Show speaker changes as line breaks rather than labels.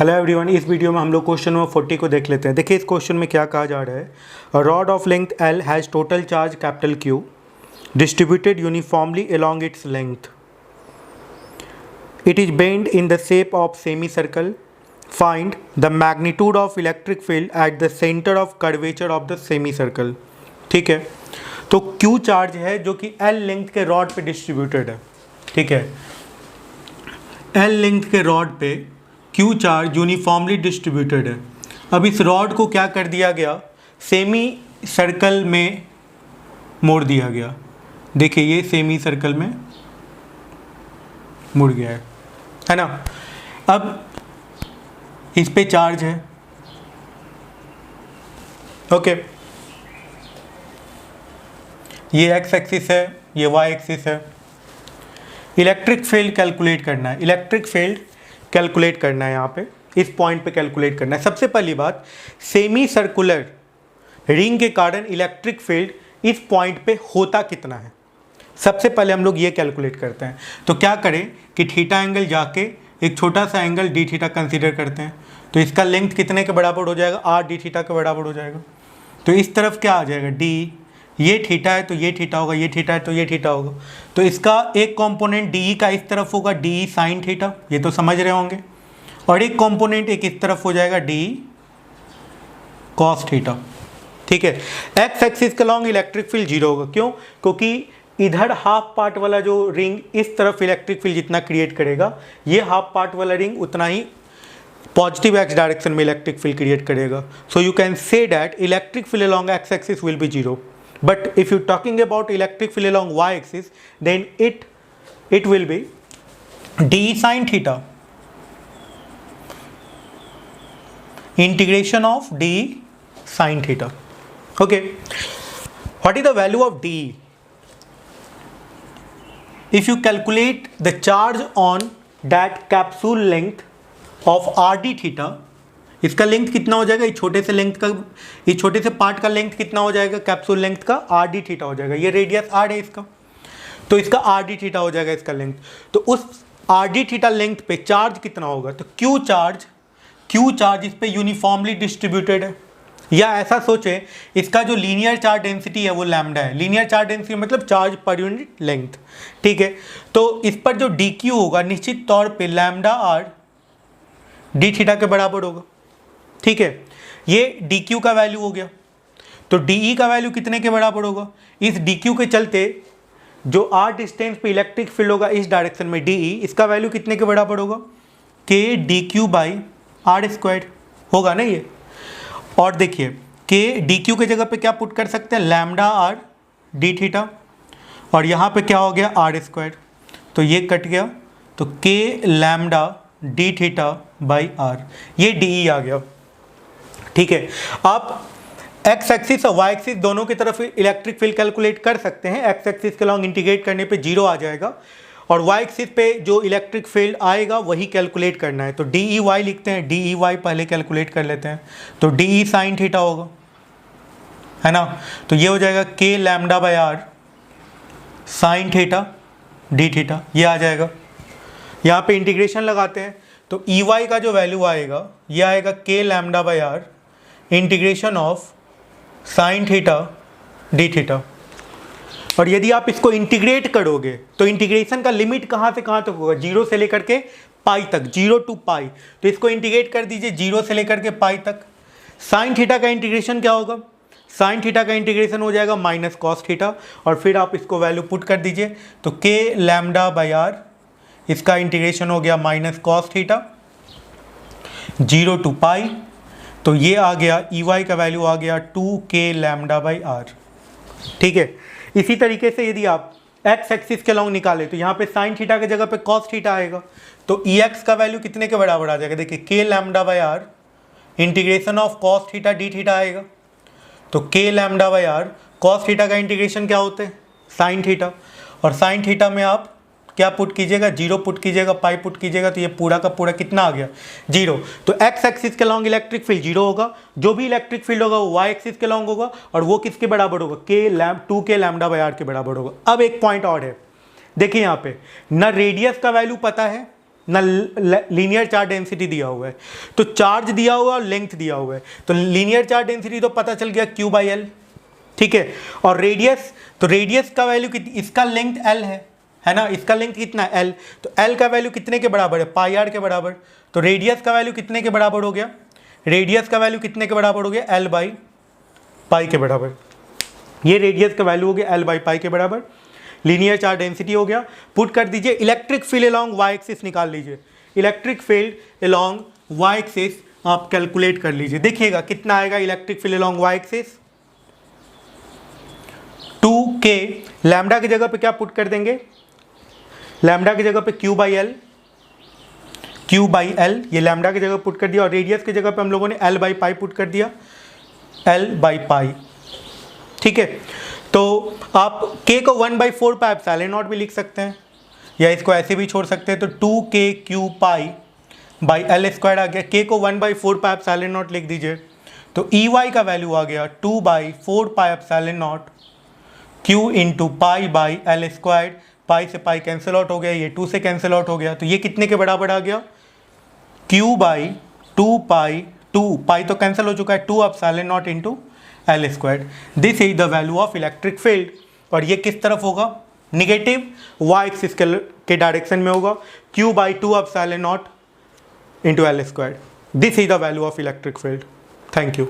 Hello everyone, इस video में हम लोग क्वेश्चन नंबर 40 को देख लेते हैं। देखिए इस क्वेश्चन में क्या कहा जा रहा है। A rod of length L has total charge capital Q distributed uniformly along its length. It is bent in the shape of semicircle. Find the magnitude of electric field at the center of curvature of the semicircle. ठीक है, तो Q charge है जो कि L length के rod पे distributed है। ठीक है, L लेंथ के रॉड पे Q चार्ज यूनिफॉर्मली डिस्ट्रीब्यूटेड है। अब इस रॉड को क्या कर दिया गया, सेमी सर्कल में मोड़ दिया गया। देखिए ये सेमी सर्कल में मुड़ गया है ना। अब इस पे चार्ज है, ओके, ये एक्स एक्सिस है, ये वाई एक्सिस है। इलेक्ट्रिक फील्ड कैलकुलेट करना है, इलेक्ट्रिक फील्ड कैलकुलेट करना है, यहाँ पे इस पॉइंट पे कैलकुलेट करना है। सबसे पहली बात, सेमी सर्कुलर रिंग के कारण इलेक्ट्रिक फील्ड इस पॉइंट पे होता कितना है, सबसे पहले हम लोग ये कैलकुलेट करते हैं। तो क्या करें कि थीटा एंगल जाके एक छोटा सा एंगल डी थीटा कंसीडर करते हैं। तो इसका लेंथ कितने के बराबर हो जाएगा, आर डी थीटा के बराबर हो जाएगा। तो इस तरफ क्या आ जाएगा, डी, ये थीटा है तो ये थीटा होगा, ये थीटा है तो ये थीटा होगा। तो इसका एक कंपोनेंट डी का इस तरफ होगा, डी साइन थीटा, ये तो समझ रहे होंगे, और एक कंपोनेंट एक इस तरफ हो जाएगा, डी कॉस थीटा। ठीक है, एक्स एक्सिस के अलॉन्ग इलेक्ट्रिक फील्ड जीरो होगा। क्यों? क्योंकि इधर हाफ पार्ट वाला जो रिंग इस तरफ इलेक्ट्रिक फील्ड जितना क्रिएट करेगा, ये हाफ पार्ट वाला रिंग उतना ही पॉजिटिव एक्स डायरेक्शन में इलेक्ट्रिक फील्ड क्रिएट करेगा। So you can say that electric field along x axis will be zero. But if you're talking about electric field along y-axis, then it will be d sin theta integration of d sin theta. Okay, what is the value of d? If you calculate the charge on that capsule length of rd theta, इसका length कितना हो जाएगा, इस छोटे से length का, इस छोटे से पार्ट का लेंथ कितना हो जाएगा, कैप्सूल लेंथ का आर डी थीटा हो जाएगा। ये रेडियस आर है इसका, तो इसका आर डी थीटा हो जाएगा इसका लेंथ। तो उस आर डी थीटा लेंथ पे चार्ज कितना होगा, तो क्यू चार्ज इस पे यूनिफॉर्मली डिस्ट्रीब्यूटेड है। या ऐसा सोचें, इसका जो लीनियर चार्ज डेंसिटी है वो लैम्डा है। लीनियर चार्ज डेंसिटी मतलब चार्ज पर यूनिट लेंथ। ठीक है, तो इस पर जो डी क्यू होगा निश्चित तौर पर लैम्डा आर डी थीटा के बराबर होगा। ठीक है, ये डी क्यू का वैल्यू हो गया। तो डी ई का वैल्यू कितने के बराबर होगा, इस डी क्यू के चलते जो आर डिस्टेंस पे इलेक्ट्रिक फील्ड होगा इस डायरेक्शन में डी ई, इसका वैल्यू कितने के बराबर होगा, k d q by r square होगा ना ये। और देखिए के डी क्यू के जगह पे क्या पुट कर सकते हैं, लैम्डा आर डी थीटा, और यहाँ पे क्या हो गया आर स्क्वायर, तो ये कट गया, तो के lambda d theta by r, ये डी ई आ गया। ठीक है, आप एक्स एक्सिस और वाई एक्सिस दोनों की तरफ इलेक्ट्रिक फील्ड कैलकुलेट कर सकते हैं। एक्स एक्सिस के लॉन्ग इंटीग्रेट करने पे जीरो आ जाएगा, और वाई एक्सिस पे जो इलेक्ट्रिक फील्ड आएगा वही कैलकुलेट करना है। तो डी ई वाई लिखते हैं, डी ई वाई पहले कैलकुलेट कर लेते हैं। तो डी ई साइन थीटा होगा, है ना, तो ये हो जाएगा k lambda by r sine theta d theta, ये आ जाएगा। यहाँ पे इंटीग्रेशन लगाते हैं, तो ई वाई का जो वैल्यू आएगा ये आएगा k lambda by are integration of sine theta d theta. और यदि आप इसको इंटीग्रेट करोगे तो इंटीग्रेशन का लिमिट कहाँ से कहाँ तक होगा, जीरो से लेकर के पाई तक, जीरो टू पाई। तो इसको इंटीग्रेट कर दीजिए जीरो से लेकर के पाई तक। साइन थीटा का इंटीग्रेशन क्या होगा, साइन थीटा का इंटीग्रेशन हो जाएगा माइनस कॉस थीटा, और फिर आप इसको वैल्यू पुट कर दीजिए, तो के लैम्डा बाई आर, इसका इंटीग्रेशन हो गया minus cos theta zero to pi, तो ये आ गया ई वाई का वैल्यू आ गया 2k लैम्डा बाई आर। ठीक है, इसी तरीके से यदि आप एक्स एक्सिस के लॉन्ग निकाले तो यहाँ पे साइन थीटा के जगह पे कॉस थीटा आएगा, तो ई एक्स का वैल्यू कितने के बराबर आ जाएगा, देखिए K lambda by are integration of cos theta d theta आएगा। तो के lambda by R, cos theta का इंटीग्रेशन क्या होते हैं, साइन थीटा, और साइन थीटा में आप क्या पुट कीजिएगा, जीरो पुट कीजिएगा, पाई पुट कीजिएगा, तो ये पूरा का पूरा कितना आ गया, जीरो। तो एक्स एक्सिस के लॉन्ग इलेक्ट्रिक फील्ड जीरो होगा, जो भी इलेक्ट्रिक फील्ड होगा वो वाई एक्सिस के लॉन्ग होगा, और वो किसके बराबर होगा, के 2k लैम्डा बाई आर के बराबर होगा। अब एक पॉइंट और है, देखिए यहाँ पे ना रेडियस का वैल्यू पता है ना लीनियर चार्ज डेंसिटी दिया हुआ है। तो चार्ज दिया हुआ और लेंथ दिया हुआ है, तो लीनियर चार्ज डेंसिटी तो पता चल गया Q बाई एल, ठीक है। और रेडियस, तो रेडियस का वैल्यू कितनी, इसका लेंथ L है ना, इसका लेंथ कितना L, तो L का वैल्यू कितने के बराबर है, पाई आर के बराबर। तो रेडियस का वैल्यू कितने के बराबर हो गया, रेडियस का वैल्यू कितने के बराबर हो गया, L बाई पाई के बराबर। ये रेडियस का वैल्यू हो गया L बाई पाई के बराबर। लीनियर चार्ज डेंसिटी हो गया। पुट कर दीजिए, electric field along Y axis निकाल लीजिए। Electric field along Y axis आप कैलकुलेट कर लीजिए। देखिएगा कितना आएगा electric field along Y axis, 2k, lambda की जगह पे क्या पुट कर देंगे, लैम्डा की जगह पे Q बाई एल, ये लैम्डा की जगह पुट कर दिया, और रेडियस की जगह पे हम लोगों ने L बाई पाई पुट कर दिया, L बाई पाई, ठीक है। तो आप k को 1/4 पाई एप्सिलॉन नॉट भी लिख सकते हैं, या इसको ऐसे भी छोड़ सकते हैं। तो 2k Q pi by L square आ गया, k को 1/4 पाई एप्सिलॉन नॉट लिख दीजिए। तो EY का वैल्यू आ गया 2/4 pi epsilon naught Q into pi by L square, pi से पाई कैंसिल आउट हो गया, ये 2 से कैंसिल आउट हो गया, तो ये कितने के बराबर आ गया, Q बाई 2 पाई तो कैंसिल हो चुका है, 2 epsilon not into L square. This is the value of electric field. और ये किस तरफ होगा, निगेटिव वाई एक्सिस के डायरेक्शन में होगा, Q by 2 epsilon not into L square. This is the value of electric field. Thank you.